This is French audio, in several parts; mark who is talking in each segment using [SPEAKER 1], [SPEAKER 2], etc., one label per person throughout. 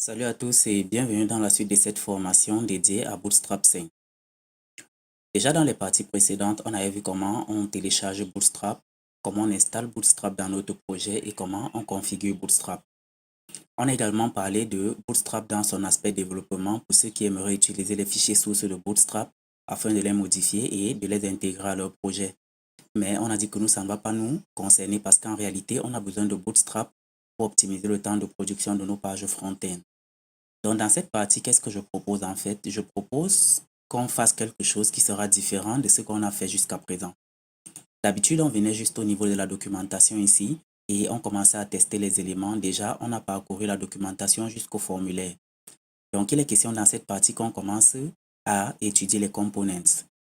[SPEAKER 1] Salut à tous et bienvenue dans la suite de cette formation dédiée à Bootstrap 5. Déjà dans les parties précédentes, on avait vu comment on télécharge Bootstrap, comment on installe Bootstrap dans notre projet et comment on configure Bootstrap. On a également parlé de Bootstrap dans son aspect développement pour ceux qui aimeraient utiliser les fichiers sources de Bootstrap afin de les modifier et de les intégrer à leur projet. Mais on a dit que nous, ça ne va pas nous concerner parce qu'en réalité, on a besoin de Bootstrap pour optimiser le temps de production de nos pages front-end. Donc, dans cette partie, qu'est-ce que je propose en fait? Je propose qu'on fasse quelque chose qui sera différent de ce qu'on a fait jusqu'à présent. D'habitude, on venait juste au niveau de la documentation ici et on commençait à tester les éléments. Déjà, on a parcouru la documentation jusqu'au formulaire. Donc, il est question dans cette partie qu'on commence à étudier les components.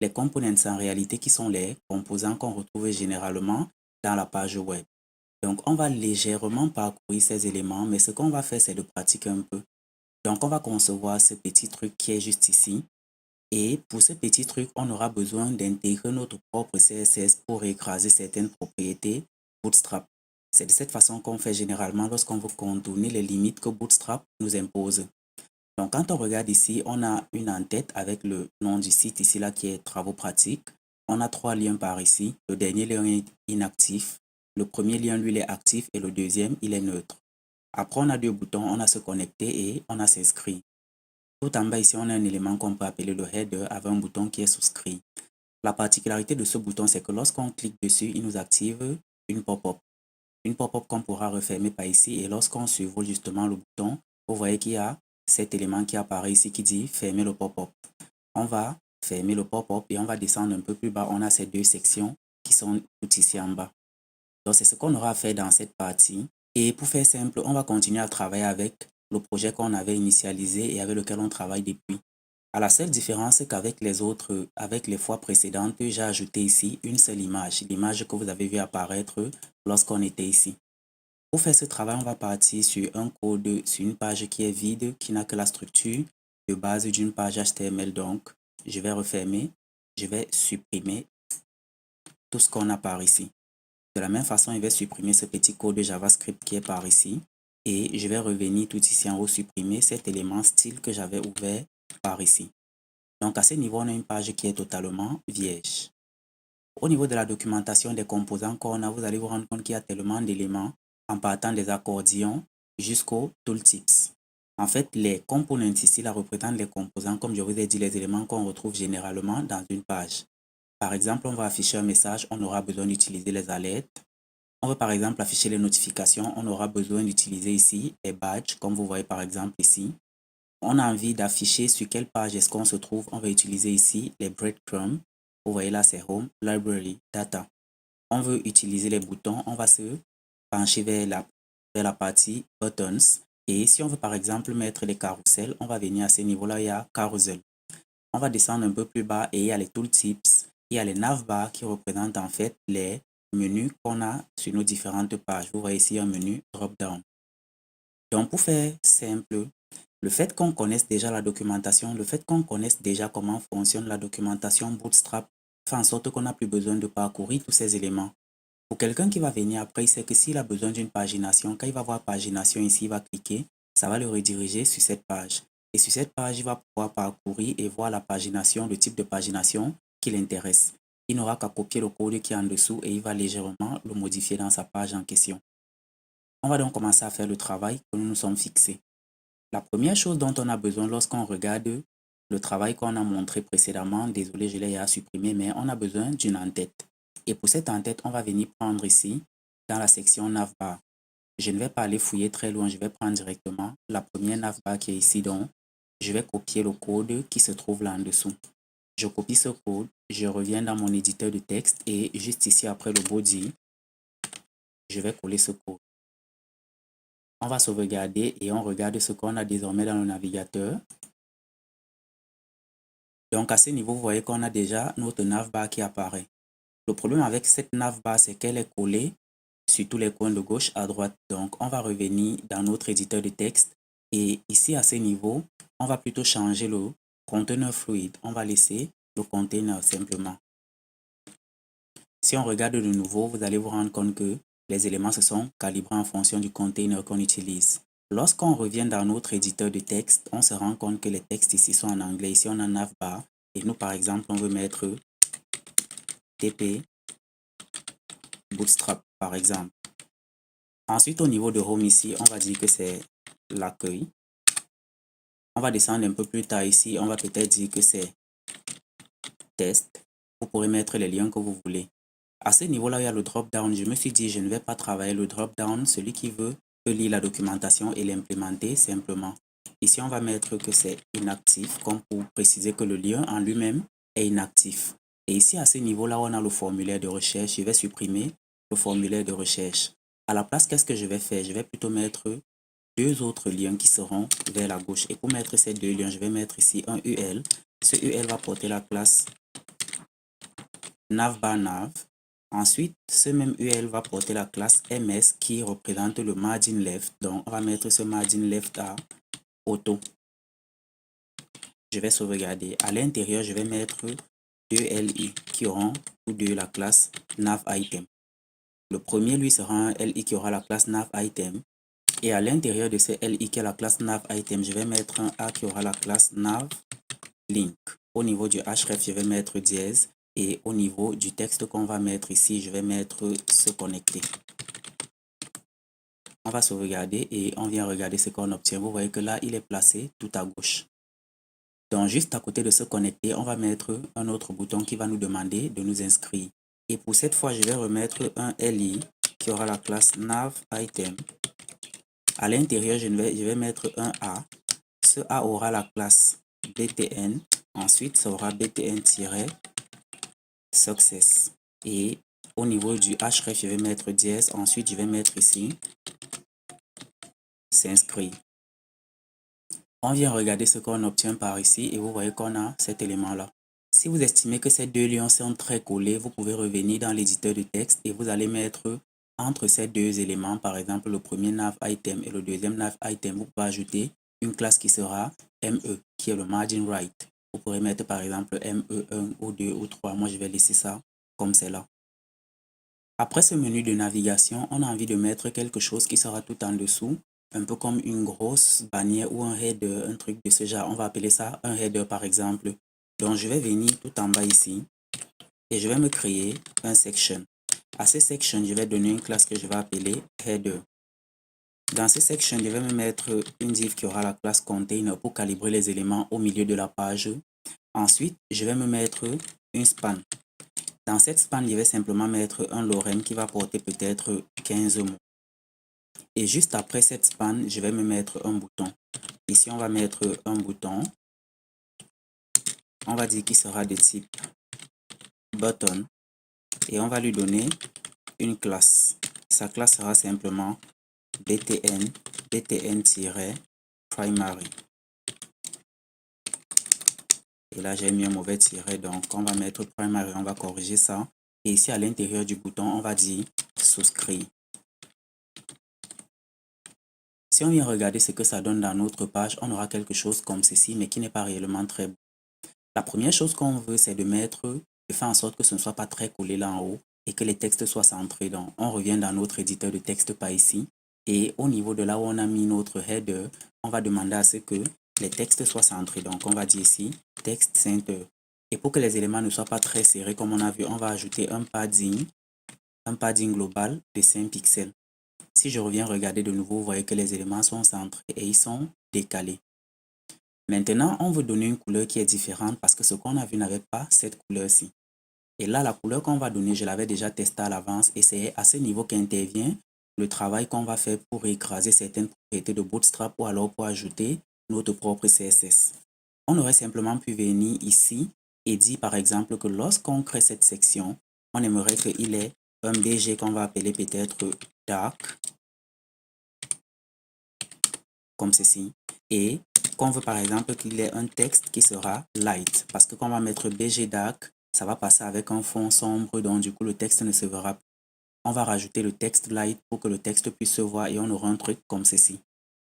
[SPEAKER 1] Les components, en réalité, qui sont les composants qu'on retrouve généralement dans la page web. Donc, on va légèrement parcourir ces éléments, mais ce qu'on va faire, c'est de pratiquer un peu. Donc, on va concevoir ce petit truc qui est juste ici. Et pour ce petit truc, on aura besoin d'intégrer notre propre CSS pour écraser certaines propriétés Bootstrap. C'est de cette façon qu'on fait généralement lorsqu'on veut contourner les limites que Bootstrap nous impose. Donc, quand on regarde ici, on a une en-tête avec le nom du site ici là qui est travaux pratiques. On a 3 liens par ici. Le dernier lien est inactif. Le premier lien, lui, il est actif et le deuxième, il est neutre. Après, on a 2 boutons, on a se connecter et on a s'inscrire. Tout en bas ici, on a un élément qu'on peut appeler le header avec un bouton qui est souscrit. La particularité de ce bouton, c'est que lorsqu'on clique dessus, il nous active une pop-up. Une pop-up qu'on pourra refermer par ici et lorsqu'on survole justement le bouton, vous voyez qu'il y a cet élément qui apparaît ici qui dit fermer le pop-up. On va fermer le pop-up et on va descendre un peu plus bas. On a ces 2 sections qui sont tout ici en bas. Donc, c'est ce qu'on aura à faire dans cette partie. Et pour faire simple, on va continuer à travailler avec le projet qu'on avait initialisé et avec lequel on travaille depuis. À la seule différence qu'avec les autres, avec les fois précédentes, j'ai ajouté ici une seule image, l'image que vous avez vu apparaître lorsqu'on était ici. Pour faire ce travail, on va partir sur un code, sur une page qui est vide, qui n'a que la structure de base d'une page HTML. Donc, je vais refermer, je vais supprimer tout ce qu'on a par ici. De la même façon, je vais supprimer ce petit code de JavaScript qui est par ici. Et je vais revenir tout ici en haut, supprimer cet élément style que j'avais ouvert par ici. Donc, à ce niveau, on a une page qui est totalement vierge. Au niveau de la documentation des composants qu'on a, vous allez vous rendre compte qu'il y a tellement d'éléments en partant des accordions jusqu'aux tooltips. En fait, les components ici là, représentent les composants, comme je vous ai dit, les éléments qu'on retrouve généralement dans une page. Par exemple, on va afficher un message, on aura besoin d'utiliser les alertes. On veut par exemple afficher les notifications, on aura besoin d'utiliser ici les badges, comme vous voyez par exemple ici. On a envie d'afficher sur quelle page est-ce qu'on se trouve, on va utiliser ici les breadcrumbs. Vous voyez là, c'est Home, Library, Data. On veut utiliser les boutons, on va se pencher vers la partie Buttons. Et si on veut par exemple mettre les carousels, on va venir à ce niveau-là, il y a Carousel. On va descendre un peu plus bas et il y a les tooltips, il y a les navbars qui représentent en fait les menus qu'on a sur nos différentes pages. Vous voyez ici un menu drop-down. Donc pour faire simple, le fait qu'on connaisse déjà la documentation, le fait qu'on connaisse déjà comment fonctionne la documentation Bootstrap fait en sorte qu'on n'a plus besoin de parcourir tous ces éléments. Pour quelqu'un qui va venir après, il sait que s'il a besoin d'une pagination, quand il va voir pagination ici, il va cliquer, ça va le rediriger sur cette page. Et sur cette page, il va pouvoir parcourir et voir la pagination, le type de pagination qui l'intéresse. Il n'aura qu'à copier le code qui est en dessous et il va légèrement le modifier dans sa page en question. On va donc commencer à faire le travail que nous nous sommes fixés. La première chose dont on a besoin lorsqu'on regarde le travail qu'on a montré précédemment, désolé, je l'ai à supprimer, mais on a besoin d'une en-tête. Et pour cette en-tête, on va venir prendre ici, dans la section navbar. Je ne vais pas aller fouiller très loin, je vais prendre directement la première navbar qui est ici. Donc, je vais copier le code qui se trouve là en dessous. Je copie ce code, je reviens dans mon éditeur de texte et juste ici après le body, je vais coller ce code. On va sauvegarder et on regarde ce qu'on a désormais dans le navigateur. Donc à ce niveau, vous voyez qu'on a déjà notre navbar qui apparaît. Le problème avec cette navbar, c'est qu'elle est collée sur tous les coins de gauche à droite. Donc on va revenir dans notre éditeur de texte et ici à ce niveau, on va plutôt changer le conteneur fluide. On va laisser le container simplement. Si on regarde de nouveau, vous allez vous rendre compte que les éléments se sont calibrés en fonction du container qu'on utilise. Lorsqu'on revient dans notre éditeur de texte, on se rend compte que les textes ici sont en anglais. Ici, on a navbar. Et nous, par exemple, on veut mettre TP Bootstrap, par exemple. Ensuite, au niveau de Home ici, on va dire que c'est l'accueil. On va descendre un peu plus tard ici. On va peut-être dire que c'est test. Vous pourrez mettre les liens que vous voulez. À ce niveau-là, il y a le drop-down. Je me suis dit, je ne vais pas travailler le drop-down. Celui qui veut peut lire la documentation et l'implémenter simplement. Ici, on va mettre que c'est inactif, comme pour préciser que le lien en lui-même est inactif. Et ici, à ce niveau-là, on a le formulaire de recherche. Je vais supprimer le formulaire de recherche. À la place, qu'est-ce que je vais faire? Je vais plutôt mettre deux autres liens qui seront vers la gauche. Et pour mettre ces deux liens, je vais mettre ici un UL. Ce UL va porter la classe navbarNav. Ensuite, ce même UL va porter la classe MS qui représente le margin left. Donc, on va mettre ce margin left à auto. Je vais sauvegarder. À l'intérieur, je vais mettre deux LI qui auront tous deux la classe navItem. Le premier, lui, sera un LI qui aura la classe navItem. Et à l'intérieur de ce LI qui a la classe navItem, je vais mettre un A qui aura la classe navLink. Au niveau du href, je vais mettre dièse. Et au niveau du texte qu'on va mettre ici, je vais mettre se connecter. On va sauvegarder et on vient regarder ce qu'on obtient. Vous voyez que là, il est placé tout à gauche. Donc, juste à côté de se connecter, on va mettre un autre bouton qui va nous demander de nous inscrire. Et pour cette fois, je vais remettre un LI qui aura la classe navItem. À l'intérieur, je vais mettre un A. Ce A aura la classe btn. Ensuite, ça aura btn-success. Et au niveau du href, je vais mettre dièse. Ensuite, je vais mettre ici s'inscrire. On vient regarder ce qu'on obtient par ici et vous voyez qu'on a cet élément-là. Si vous estimez que ces deux liens sont très collés, vous pouvez revenir dans l'éditeur de texte et vous allez mettre entre ces deux éléments, par exemple le premier navItem et le deuxième navItem, vous pouvez ajouter une classe qui sera ME, qui est le margin right. Vous pourrez mettre par exemple ME1 ou 2 ou 3. Moi, je vais laisser ça comme c'est là. Après ce menu de navigation, on a envie de mettre quelque chose qui sera tout en dessous, un peu comme une grosse bannière ou un header, un truc de ce genre. On va appeler ça un header par exemple. Donc, je vais venir tout en bas ici et je vais me créer un section. À ce section, je vais donner une classe que je vais appeler header. Dans ce section, je vais me mettre une div qui aura la classe container pour calibrer les éléments au milieu de la page. Ensuite, je vais me mettre une span. Dans cette span, je vais simplement mettre un lorem qui va porter peut-être 15 mots. Et juste après cette span, je vais me mettre un bouton. Ici, on va mettre un bouton. On va dire qu'il sera de type button. Et on va lui donner une classe. Sa classe sera simplement btn-primary. Et là, j'ai mis un mauvais tiret, donc on va mettre primary, on va corriger ça. Et ici, à l'intérieur du bouton, on va dire souscrire. Si on vient regarder ce que ça donne dans notre page, on aura quelque chose comme ceci, mais qui n'est pas réellement très beau. La première chose qu'on veut, c'est de faire en sorte que ce ne soit pas très collé là en haut et que les textes soient centrés. Donc, on revient dans notre éditeur de texte par ici. Et au niveau de là où on a mis notre header, on va demander à ce que les textes soient centrés. Donc, on va dire ici texte center. Et pour que les éléments ne soient pas très serrés, comme on a vu, on va ajouter un padding global de 5 pixels. Si je reviens regarder de nouveau, vous voyez que les éléments sont centrés et ils sont décalés. Maintenant, on veut donner une couleur qui est différente parce que ce qu'on a vu n'avait pas cette couleur-ci. Et là, la couleur qu'on va donner, je l'avais déjà testée à l'avance et c'est à ce niveau qu'intervient le travail qu'on va faire pour écraser certaines propriétés de Bootstrap ou alors pour ajouter notre propre CSS. On aurait simplement pu venir ici et dire par exemple que lorsqu'on crée cette section, on aimerait qu'il ait un BG qu'on va appeler peut-être dark, comme ceci, et qu'on veut par exemple qu'il ait un texte qui sera light, parce que quand on va mettre BG dark, ça va passer avec un fond sombre, donc du coup le texte ne se verra pas. On va rajouter le texte light pour que le texte puisse se voir et on aura un truc comme ceci.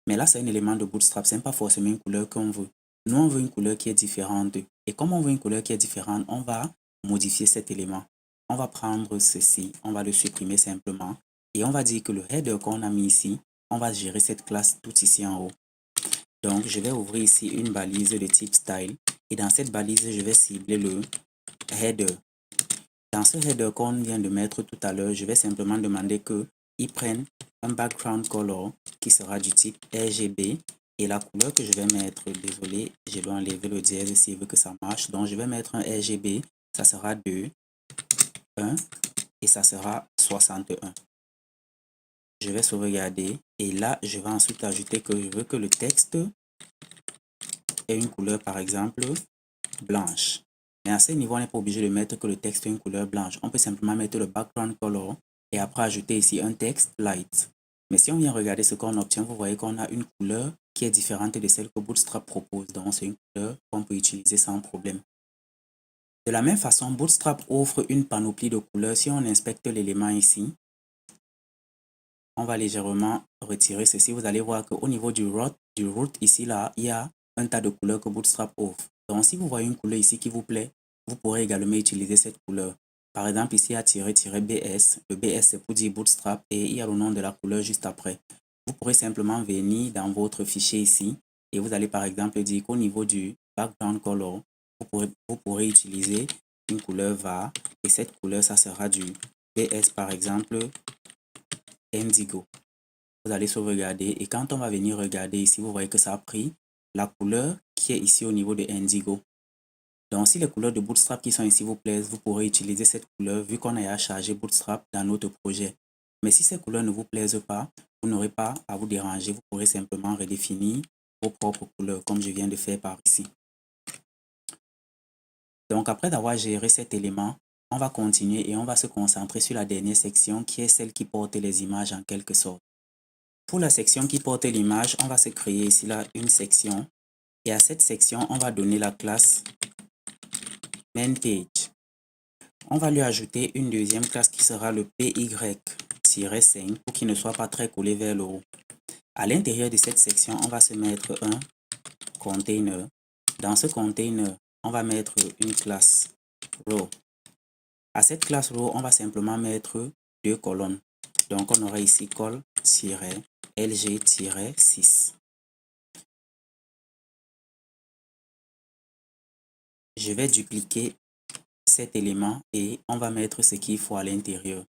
[SPEAKER 1] Mais là, c'est un élément de Bootstrap, ce n'est pas forcément une couleur qu'on veut. Nous, on veut une couleur qui est différente. Et comme on veut une couleur qui est différente, on va modifier cet élément. On va prendre ceci, on va le supprimer simplement. Et on va dire que le header qu'on a mis ici, on va gérer cette classe tout ici en haut. Donc, je vais ouvrir ici une balise de type style et dans cette balise, je vais cibler le header. Dans ce header qu'on vient de mettre tout à l'heure, je vais simplement demander qu'il prenne un background color qui sera du type RGB et la couleur que je vais mettre, désolé, je dois enlever le dièse s'il veut que ça marche. Donc, je vais mettre un RGB, ça sera 2, 1 et ça sera 61. Je vais sauvegarder et là, je vais ensuite ajouter que je veux que le texte ait une couleur, par exemple, blanche. Mais à ce niveau, on n'est pas obligé de mettre que le texte ait une couleur blanche. On peut simplement mettre le background color et après ajouter ici un texte light. Mais si on vient regarder ce qu'on obtient, vous voyez qu'on a une couleur qui est différente de celle que Bootstrap propose. Donc, c'est une couleur qu'on peut utiliser sans problème. De la même façon, Bootstrap offre une panoplie de couleurs. Si on inspecte l'élément ici, on va légèrement retirer ceci. Vous allez voir qu'au niveau du root ici, là, il y a un tas de couleurs que Bootstrap offre. Donc, si vous voyez une couleur ici qui vous plaît, vous pourrez également utiliser cette couleur. Par exemple, ici, il y a -BS. Le BS, c'est pour dire Bootstrap et il y a le nom de la couleur juste après. Vous pourrez simplement venir dans votre fichier ici et vous allez par exemple dire qu'au niveau du background color, vous pourrez utiliser une couleur var et cette couleur, ça sera du BS par exemple Indigo. Vous allez sauvegarder et quand on va venir regarder ici, vous voyez que ça a pris la couleur qui est ici au niveau de Indigo. Donc, si les couleurs de Bootstrap qui sont ici vous plaisent, vous pourrez utiliser cette couleur vu qu'on a chargé Bootstrap dans notre projet. Mais si ces couleurs ne vous plaisent pas, vous n'aurez pas à vous déranger. Vous pourrez simplement redéfinir vos propres couleurs comme je viens de faire par ici. Donc, après avoir géré cet élément, on va continuer et on va se concentrer sur la dernière section qui est celle qui porte les images en quelque sorte. Pour la section qui porte l'image, on va se créer ici là une section et à cette section, on va donner la classe MainPage. On va lui ajouter une deuxième classe qui sera le PY-5 pour qu'il ne soit pas très collé vers le haut. À l'intérieur de cette section, on va se mettre un container. Dans ce container, on va mettre une classe row. À cette classe row, on va simplement mettre deux colonnes. Donc, on aura ici col-lg-6. Je vais dupliquer cet élément et on va mettre ce qu'il faut à l'intérieur.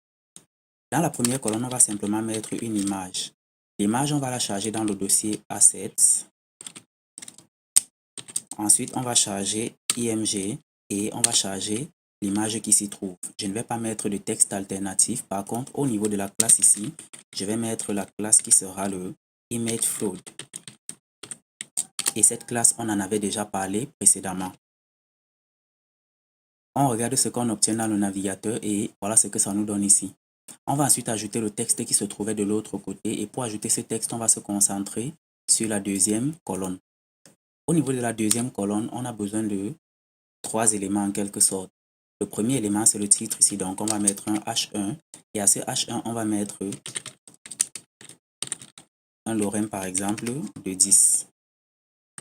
[SPEAKER 1] Dans la première colonne, on va simplement mettre une image. L'image, on va la charger dans le dossier Assets. Ensuite, on va charger IMG et on va charger l'image qui s'y trouve. Je ne vais pas mettre de texte alternatif. Par contre, au niveau de la classe ici, je vais mettre la classe qui sera le ImageFloat. Et cette classe, on en avait déjà parlé précédemment. On regarde ce qu'on obtient dans le navigateur et voilà ce que ça nous donne ici. On va ensuite ajouter le texte qui se trouvait de l'autre côté et pour ajouter ce texte, on va se concentrer sur la deuxième colonne. Au niveau de la deuxième colonne, on a besoin de trois éléments en quelque sorte. Le premier élément, c'est le titre ici, donc on va mettre un H1 et à ce H1, on va mettre un lorem par exemple de 10.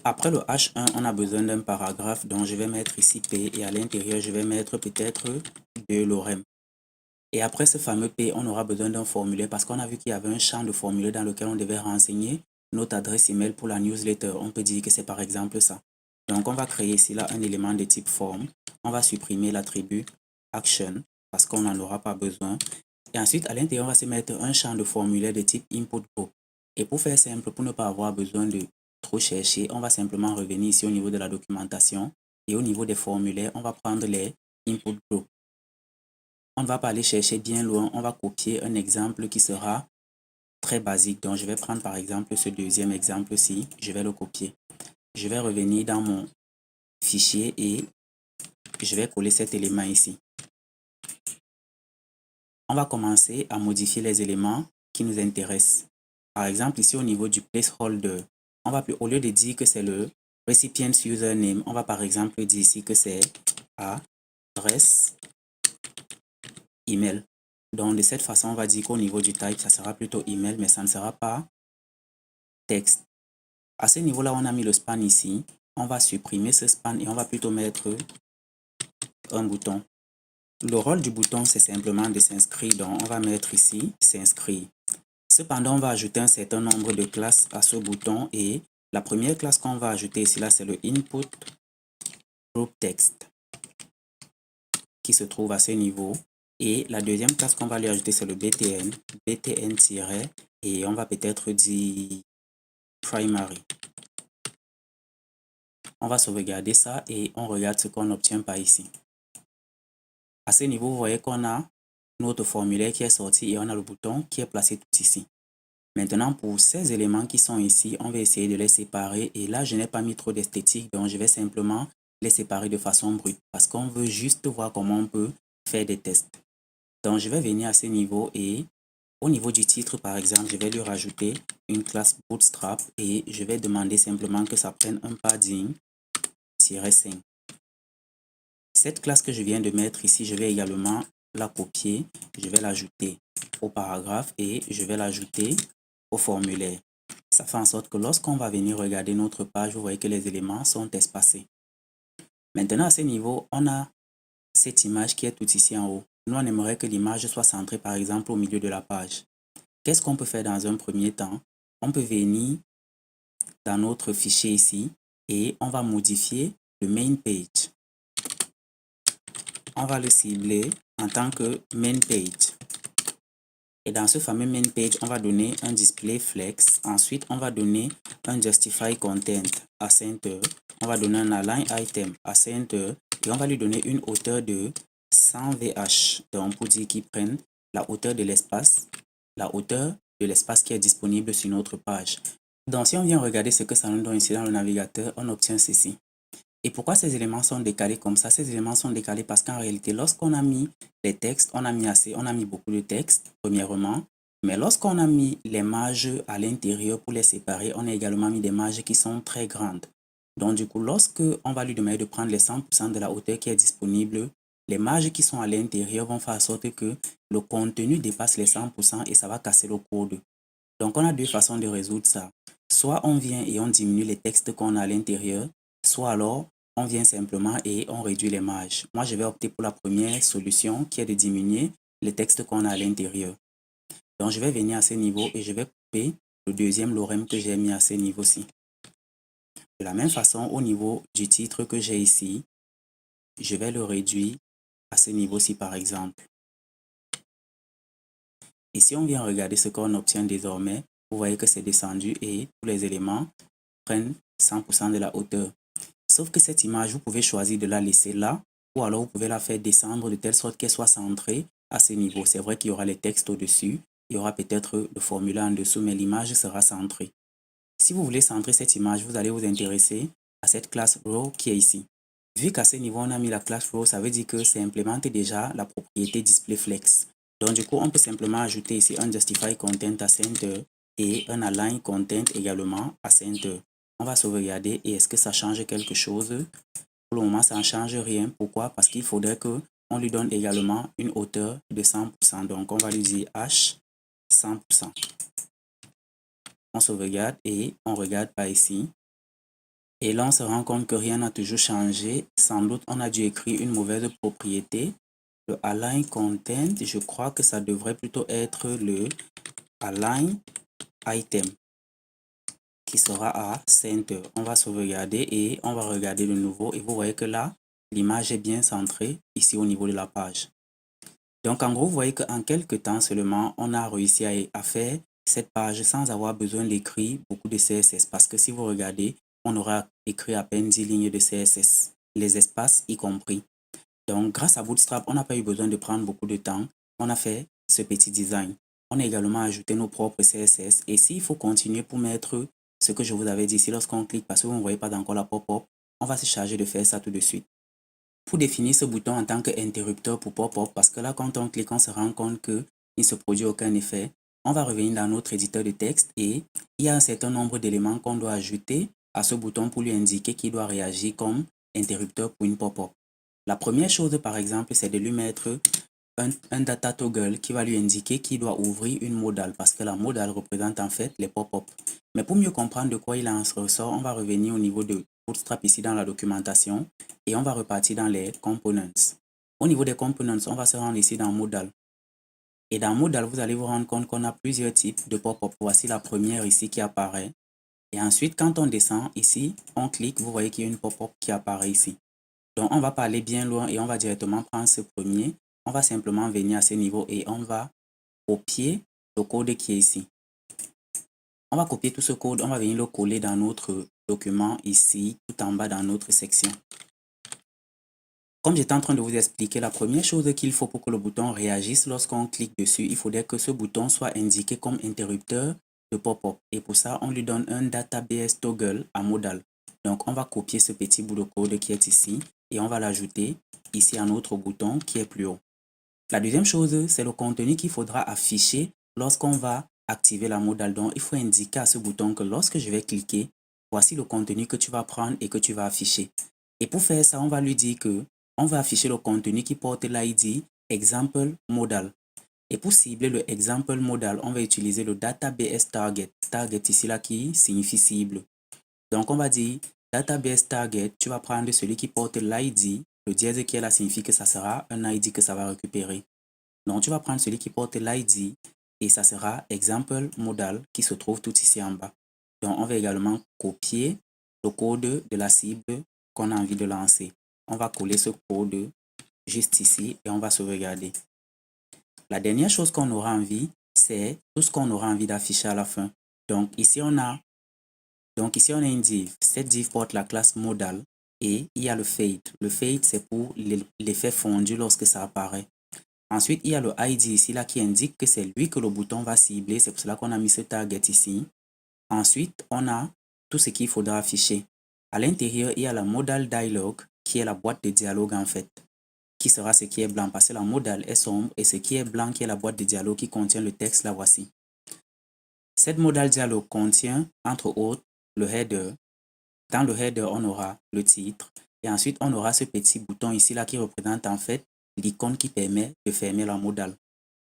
[SPEAKER 1] Après le H1, on a besoin d'un paragraphe, donc je vais mettre ici P et à l'intérieur, je vais mettre peut-être 2 lorem. Et après ce fameux P, on aura besoin d'un formulaire parce qu'on a vu qu'il y avait un champ de formulaire dans lequel on devait renseigner notre adresse email pour la newsletter. On peut dire que c'est par exemple ça. Donc, on va créer ici là un élément de type form. On va supprimer l'attribut action parce qu'on n'en aura pas besoin. Et ensuite, à l'intérieur, on va se mettre un champ de formulaire de type input group. Et pour faire simple, pour ne pas avoir besoin de trop chercher, on va simplement revenir ici au niveau de la documentation. Et au niveau des formulaires, on va prendre les input group. On ne va pas aller chercher bien loin, on va copier un exemple qui sera très basique. Donc, je vais prendre par exemple ce deuxième exemple-ci, je vais le copier. Je vais revenir dans mon fichier et je vais coller cet élément ici. On va commencer à modifier les éléments qui nous intéressent. Par exemple, ici au niveau du placeholder, on va au lieu de dire que c'est le recipient username, on va par exemple dire ici que c'est adresse email. Donc, de cette façon, on va dire qu'au niveau du type, ça sera plutôt email, mais ça ne sera pas texte. À ce niveau-là, on a mis le span ici. On va supprimer ce span et on va plutôt mettre un bouton. Le rôle du bouton, c'est simplement de s'inscrire. Donc, on va mettre ici s'inscrire. Cependant, on va ajouter un certain nombre de classes à ce bouton et la première classe qu'on va ajouter ici, là, c'est le input group text qui se trouve à ce niveau. Et la deuxième classe qu'on va lui ajouter, c'est le btn, btn- et on va peut-être dire primary. On va sauvegarder ça et on regarde ce qu'on obtient par ici. À ce niveau, vous voyez qu'on a notre formulaire qui est sorti et on a le bouton qui est placé tout ici. Maintenant, pour ces éléments qui sont ici, on va essayer de les séparer. Et là, je n'ai pas mis trop d'esthétique, donc je vais simplement les séparer de façon brute parce qu'on veut juste voir comment on peut faire des tests. Donc, je vais venir à ce niveau et au niveau du titre, par exemple, je vais lui rajouter une classe Bootstrap et je vais demander simplement que ça prenne un padding -5. Cette classe que je viens de mettre ici, je vais également la copier. Je vais l'ajouter au paragraphe et je vais l'ajouter au formulaire. Ça fait en sorte que lorsqu'on va venir regarder notre page, vous voyez que les éléments sont espacés. Maintenant, à ce niveau, on a cette image qui est tout ici en haut. Nous, on aimerait que l'image soit centrée, par exemple, au milieu de la page. Qu'est-ce qu'on peut faire dans un premier temps? On peut venir dans notre fichier ici et on va modifier le main page. On va le cibler en tant que main page. Et dans ce fameux main page, on va donner un display flex. Ensuite, on va donner un justify content à center. On va donner un align item à center. Et on va lui donner une hauteur de 100 VH. Donc, pour dire qu'il prenne la hauteur de l'espace, qui est disponible sur notre page. Donc, si on vient regarder ce que ça nous donne ici dans le navigateur, on obtient ceci. Et pourquoi ces éléments sont décalés comme ça? Ces éléments sont décalés parce qu'en réalité, lorsqu'on a mis les textes, on a mis beaucoup de textes, premièrement. Mais lorsqu'on a mis les marges à l'intérieur pour les séparer, on a également mis des marges qui sont très grandes. Donc du coup, lorsque on va lui demander de prendre les 100% de la hauteur qui est disponible, les marges qui sont à l'intérieur vont faire en sorte que le contenu dépasse les 100% et ça va casser le code. Donc on a deux façons de résoudre ça. Soit on vient et on diminue les textes qu'on a à l'intérieur, soit alors on vient simplement et on réduit les marges. Moi, je vais opter pour la première solution qui est de diminuer les textes qu'on a à l'intérieur. Donc, je vais venir à ce niveau et je vais couper le deuxième lorem que j'ai mis à ce niveau-ci. De la même façon, au niveau du titre que j'ai ici, je vais le réduire à ce niveau-ci par exemple. Et si on vient regarder ce qu'on obtient désormais, vous voyez que c'est descendu et tous les éléments prennent 100% de la hauteur. Sauf que cette image, vous pouvez choisir de la laisser là ou alors vous pouvez la faire descendre de telle sorte qu'elle soit centrée à ce niveau. C'est vrai qu'il y aura les textes au-dessus, il y aura peut-être le formulaire en dessous, mais l'image sera centrée. Si vous voulez centrer cette image, vous allez vous intéresser à cette classe row qui est ici. Vu qu'à ce niveau, on a mis la classe row, ça veut dire que ça implémente déjà la propriété display flex. Donc du coup, on peut simplement ajouter ici un justify content à center et un align content également à center. On va sauvegarder et est-ce que ça change quelque chose? Pour le moment, ça ne change rien. Pourquoi? Parce qu'il faudrait qu'on lui donne également une hauteur de 100%. Donc on va lui dire H 100%. On sauvegarde et on regarde par ici. Et là, on se rend compte que rien n'a toujours changé. Sans doute, on a dû écrire une mauvaise propriété. Le align content, je crois que ça devrait plutôt être le align item qui sera à center. On va sauvegarder et on va regarder de nouveau. Et vous voyez que là, l'image est bien centrée ici au niveau de la page. Donc, en gros, vous voyez qu'en quelques temps seulement, on a réussi à faire cette page sans avoir besoin d'écrire beaucoup de CSS. Parce que si vous regardez, on aura écrit à peine 10 lignes de CSS, les espaces y compris. Donc, grâce à Bootstrap, on n'a pas eu besoin de prendre beaucoup de temps. On a fait ce petit design. On a également ajouté nos propres CSS. Et s'il faut continuer pour mettre ce que je vous avais dit ici, lorsqu'on clique, parce que vous ne voyez pas encore la pop-up, on va se charger de faire ça tout de suite. Pour définir ce bouton en tant qu'interrupteur pour pop-up, parce que là, quand on clique, on se rend compte qu'il ne se produit aucun effet. On va revenir dans notre éditeur de texte et il y a un certain nombre d'éléments qu'on doit ajouter à ce bouton pour lui indiquer qu'il doit réagir comme interrupteur pour une pop-up. La première chose, par exemple, c'est de lui mettre un data toggle qui va lui indiquer qu'il doit ouvrir une modale parce que la modale représente en fait les pop-up. Mais pour mieux comprendre de quoi il en ressort, on va revenir au niveau de Bootstrap ici dans la documentation et on va repartir dans les components. Au niveau des components, on va se rendre ici dans modal. Et dans Modal, vous allez vous rendre compte qu'on a plusieurs types de pop-up. Voici la première ici qui apparaît. Et ensuite, quand on descend ici, on clique, vous voyez qu'il y a une pop-up qui apparaît ici. Donc, on va pas aller bien loin et on va directement prendre ce premier. On va simplement venir à ce niveau et on va copier le code qui est ici. On va copier tout ce code, on va venir le coller dans notre document ici, tout en bas dans notre section. Comme j'étais en train de vous expliquer, la première chose qu'il faut pour que le bouton réagisse lorsqu'on clique dessus, il faudrait que ce bouton soit indiqué comme interrupteur de pop-up. Et pour ça, on lui donne un database toggle à modal. Donc, on va copier ce petit bout de code qui est ici et on va l'ajouter ici à notre bouton qui est plus haut. La deuxième chose, c'est le contenu qu'il faudra afficher lorsqu'on va activer la modal. Donc, il faut indiquer à ce bouton que lorsque je vais cliquer, voici le contenu que tu vas prendre et que tu vas afficher. Et pour faire ça, on va lui dire que on va afficher le contenu qui porte l'ID example modal. Et pour cibler le example modal, on va utiliser le database target. Target ici là qui signifie cible. Donc, on va dire database target, tu vas prendre celui qui porte l'ID. Le dièse qui est là signifie que ça sera un ID que ça va récupérer. Donc, tu vas prendre celui qui porte l'ID et ça sera example modal qui se trouve tout ici en bas. Donc, on va également copier le code de la cible qu'on a envie de lancer. On va coller ce code juste ici et on va sauvegarder. La dernière chose qu'on aura envie, c'est tout ce qu'on aura envie d'afficher à la fin. Donc, ici, on a une div. Cette div porte la classe modal et il y a le fade. Le fade, c'est pour l'effet fondu lorsque ça apparaît. Ensuite, il y a le ID ici là qui indique que c'est lui que le bouton va cibler. C'est pour cela qu'on a mis ce target ici. Ensuite, on a tout ce qu'il faudra afficher. À l'intérieur, il y a la modal dialog qui est la boîte de dialogue en fait, qui sera ce qui est blanc parce que la modal est sombre et ce qui est blanc qui est la boîte de dialogue qui contient le texte, la voici. Cette modal dialogue contient entre autres le header. Dans le header, on aura le titre et ensuite on aura ce petit bouton ici là qui représente en fait l'icône qui permet de fermer la modal.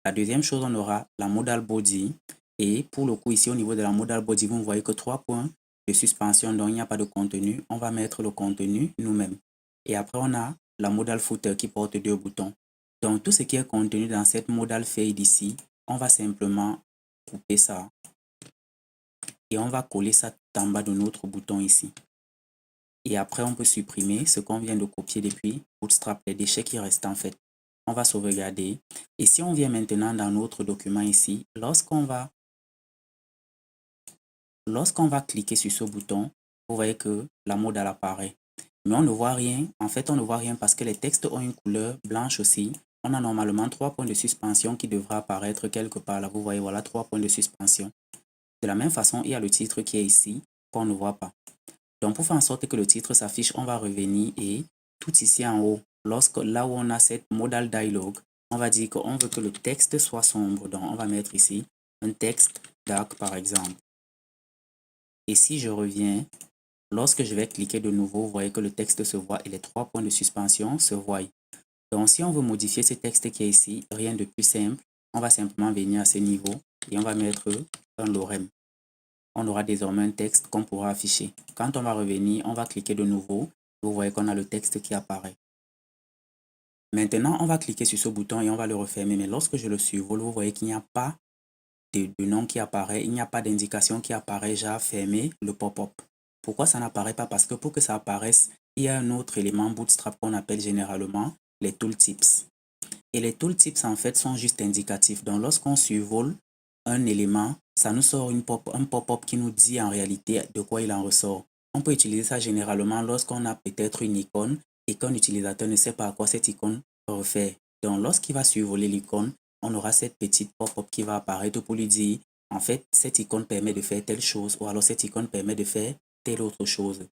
[SPEAKER 1] La deuxième chose, on aura la modal body et pour le coup ici au niveau de la modal body, vous voyez que 3 points de suspension, donc il n'y a pas de contenu. On va mettre le contenu nous-mêmes. Et après, on a la modal footer qui porte 2 boutons. Donc tout ce qui est contenu dans cette modal fade ici, on va simplement couper ça et on va coller ça tout en bas de notre bouton ici. Et après, on peut supprimer ce qu'on vient de copier depuis Bootstrap, les déchets qui restent en fait. On va sauvegarder. Et si on vient maintenant dans notre document ici, lorsqu'on va cliquer sur ce bouton, vous voyez que la modal apparaît. Mais on ne voit rien. En fait, on ne voit rien parce que les textes ont une couleur blanche aussi. On a normalement 3 points de suspension qui devraient apparaître quelque part là. Vous voyez, voilà 3 points de suspension. De la même façon, il y a le titre qui est ici qu'on ne voit pas. Donc, pour faire en sorte que le titre s'affiche, on va revenir et tout ici en haut, là où on a cette modal dialog, on va dire qu'on veut que le texte soit sombre. Donc, on va mettre ici un texte dark par exemple. Et si je reviens, lorsque je vais cliquer de nouveau, vous voyez que le texte se voit et les 3 points de suspension se voient. Donc, si on veut modifier ce texte qui est ici, rien de plus simple, on va simplement venir à ce niveau et on va mettre un lorem. On aura désormais un texte qu'on pourra afficher. Quand on va revenir, on va cliquer de nouveau. Vous voyez qu'on a le texte qui apparaît. Maintenant, on va cliquer sur ce bouton et on va le refermer. Mais lorsque je le survole, vous voyez qu'il n'y a pas de nom qui apparaît. Il n'y a pas d'indication qui apparaît. J'ai fermé le pop-up. Pourquoi ça n'apparaît pas? Parce que pour que ça apparaisse, il y a un autre élément Bootstrap qu'on appelle généralement les tooltips. Et les tooltips, en fait, sont juste indicatifs. Donc, lorsqu'on survole un élément, ça nous sort un pop-up qui nous dit en réalité de quoi il en ressort. On peut utiliser ça généralement lorsqu'on a peut-être une icône et qu'un utilisateur ne sait pas à quoi cette icône refaire. Donc, lorsqu'il va survoler l'icône, on aura cette petite pop-up qui va apparaître pour lui dire, en fait, cette icône permet de faire telle chose ou alors cette icône permet de faire telle autre chose.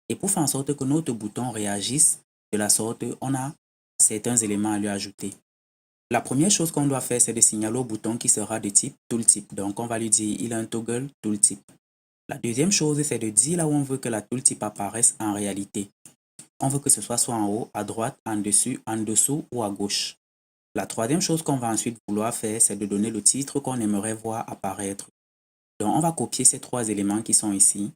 [SPEAKER 1] Et pour faire en sorte que notre bouton réagisse de la sorte, on a certains éléments à lui ajouter. La première chose qu'on doit faire, c'est de signaler au bouton qui sera de type tooltip. Donc, on va lui dire il a un toggle tooltip. La deuxième chose, c'est de dire là où on veut que la tooltip apparaisse en réalité. On veut que ce soit en haut, à droite, en dessus, en dessous ou à gauche. La troisième chose qu'on va ensuite vouloir faire, c'est de donner le titre qu'on aimerait voir apparaître. Donc, on va copier ces 3 éléments qui sont ici.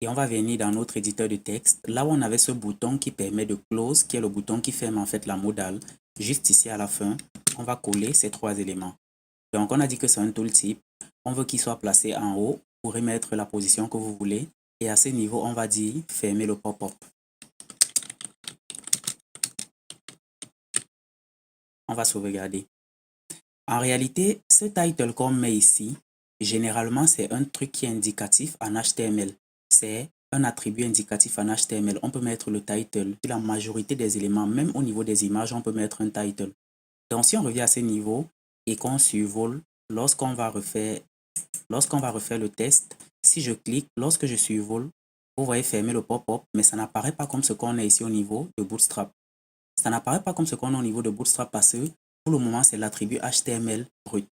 [SPEAKER 1] et on va venir dans notre éditeur de texte, là où on avait ce bouton qui permet de close, qui est le bouton qui ferme en fait la modale. Juste ici à la fin, on va coller ces trois éléments. Donc on a dit que c'est un tooltip, on veut qu'il soit placé en haut, vous pourrez mettre la position que vous voulez, et à ce niveau, on va dire fermer le pop-up. On va sauvegarder. En réalité, ce title qu'on met ici, généralement, c'est un truc qui est indicatif en HTML. C'est un attribut indicatif en HTML. On peut mettre le title. La majorité des éléments, même au niveau des images, on peut mettre un title. Donc, si on revient à ce niveau et qu'on survole, lorsqu'on va refaire le test, si je clique, lorsque je survole, vous voyez fermer le pop-up, mais ça n'apparaît pas comme ce qu'on a ici au niveau de Bootstrap. Ça n'apparaît pas comme ce qu'on a au niveau de Bootstrap parce que pour le moment, c'est l'attribut HTML brut.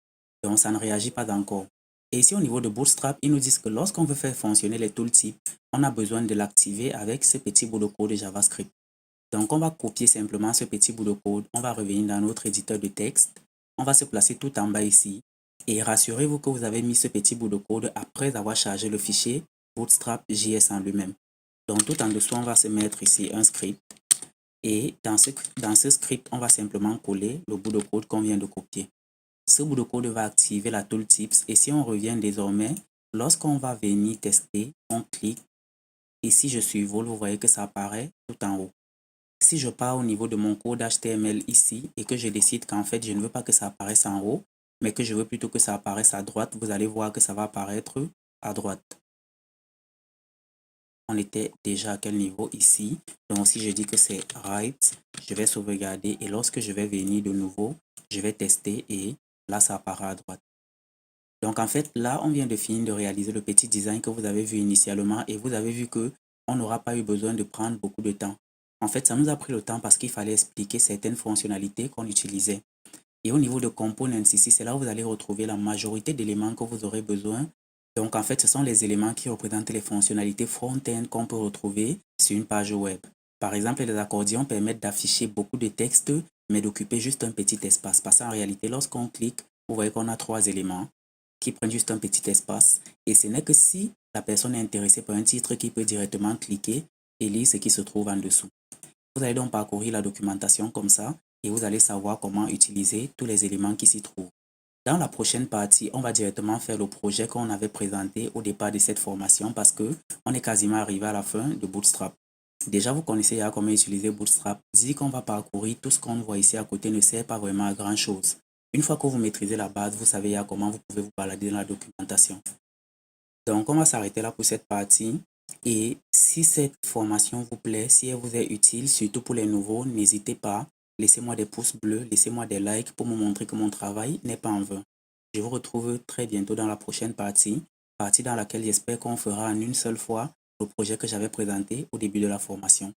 [SPEAKER 1] Donc, ça ne réagit pas encore. Et ici, au niveau de Bootstrap, ils nous disent que lorsqu'on veut faire fonctionner les tooltips, on a besoin de l'activer avec ce petit bout de code de JavaScript. Donc, on va copier simplement ce petit bout de code. On va revenir dans notre éditeur de texte. On va se placer tout en bas ici. Et rassurez-vous que vous avez mis ce petit bout de code après avoir chargé le fichier Bootstrap JS en lui-même. Donc, tout en dessous, on va se mettre ici un script. Et dans ce script, on va simplement coller le bout de code qu'on vient de copier. Ce bout de code va activer la tooltips. Et si on revient désormais, lorsqu'on va venir tester, on clique. Et si je survole, vous voyez que ça apparaît tout en haut. Si je pars au niveau de mon code HTML ici et que je décide qu'en fait, je ne veux pas que ça apparaisse en haut, mais que je veux plutôt que ça apparaisse à droite, vous allez voir que ça va apparaître à droite. On était déjà à quel niveau ici? Donc si je dis que c'est right, je vais sauvegarder et lorsque je vais venir de nouveau, je vais tester et là, ça apparaît à droite. Donc en fait, là, on vient de finir de réaliser le petit design que vous avez vu initialement et vous avez vu que on n'aura pas eu besoin de prendre beaucoup de temps. En fait, ça nous a pris le temps parce qu'il fallait expliquer certaines fonctionnalités qu'on utilisait. Et au niveau de components ici, c'est là où vous allez retrouver la majorité d'éléments que vous aurez besoin. Donc en fait, ce sont les éléments qui représentent les fonctionnalités front-end qu'on peut retrouver sur une page web. Par exemple, les accordions permettent d'afficher beaucoup de texte, mais d'occuper juste un petit espace. Parce qu'en réalité, lorsqu'on clique, vous voyez qu'on a trois éléments qui prennent juste un petit espace. Et ce n'est que si la personne est intéressée par un titre qui peut directement cliquer et lire ce qui se trouve en dessous. Vous allez donc parcourir la documentation comme ça et vous allez savoir comment utiliser tous les éléments qui s'y trouvent. Dans la prochaine partie, on va directement faire le projet qu'on avait présenté au départ de cette formation parce que on est quasiment arrivé à la fin de Bootstrap. Déjà, vous connaissez comment utiliser Bootstrap. Dire qu'on va parcourir tout ce qu'on voit ici à côté ne sert pas vraiment à grand chose. Une fois que vous maîtrisez la base, vous savez comment vous pouvez vous balader dans la documentation. Donc, on va s'arrêter là pour cette partie. Et si cette formation vous plaît, si elle vous est utile, surtout pour les nouveaux, n'hésitez pas. Laissez-moi des pouces bleus, laissez-moi des likes pour me montrer que mon travail n'est pas en vain. Je vous retrouve très bientôt dans la prochaine partie dans laquelle j'espère qu'on fera en une seule fois le projet que j'avais présenté au début de la formation.